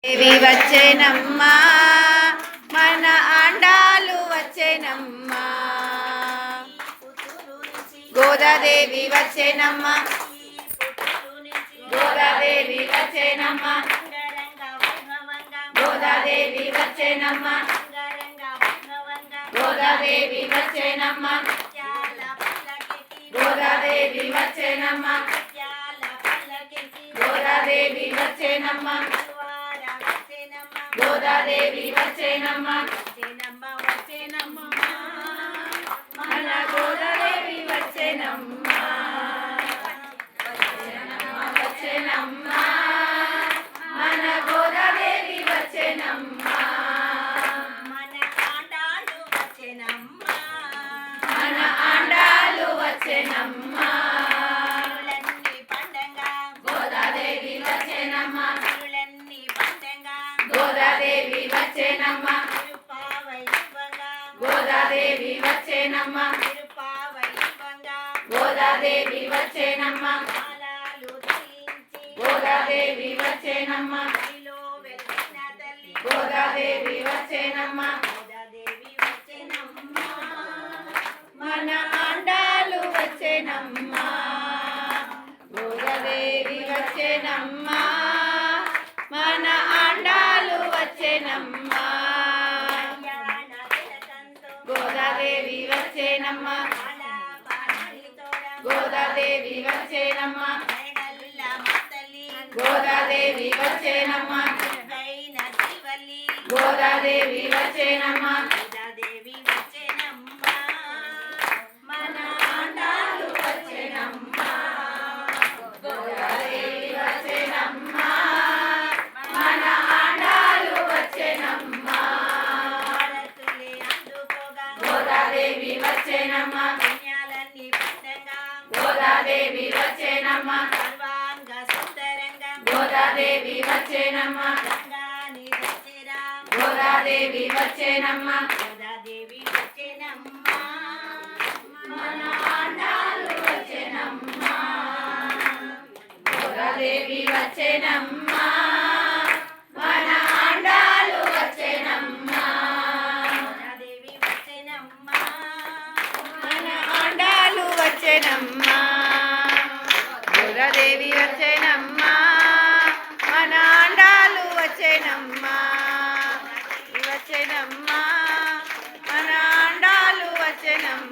దేవి వచ్చేనమ్మా మన ఆండాలు వచ్చేనమ్మా గోదాదేవి వచ్చేనమ్మా గోదాదేవి వచ్చేనమ్మా గోదాదేవి వచ్చేనమ్మా గోదాదేవి వచ్చేనమ్మా గోదాదేవి వచ్చేనమ్మా గోదాదేవి వచ్చేనమ్మా గోదాదేవి వచ్చేనమ్మా మన గోదాదేవి వచ్చేనమ్మా వచ్చేనమ్మా మన గోదాదేవి వచ్చేనమ్మా మన ఆండాలు వచ్చేనమ్మా గోదాదేవి వచ్చేనమ్మా గోదాదేవి వచ్చేనమ్మా గోదాదేవి వచ్చేనమ్మా గోదాదేవి వచ్చేనమ్మా గోదాదేవి వచ్చేనమ్మా గోదాదేవి వచ్చేనమ్మా మన ఆండాలు వచ్చేనమ్మా గోదాదేవి వచ్చేనమ్మా మన ఆండాలు వచ్చేనమ్మా గోదాదేవి వచ్చేనమ్మా గోదాదేవి వచ్చేనమ్మా గోదాదేవి వచ్చేనమ్మా గోదాదేవి వచ్చేనమ్మా మన ఆండాలు వచ్చేనమ్మా గోదాదేవి వచ్చేనమ్మా మన ఆండాలు వచ్చేనమ్మా గోదాదేవి వచ్చేనమ్మా గోదాదేవి వచ్చేనమ్మా గోదాదేవి వచ్చేనమ్మా గోదాదేవి వచ్చేనమ్మా మన ఆండాలు వచ్చేనమ్మా గోదాదేవి వచ్చేనమ్మా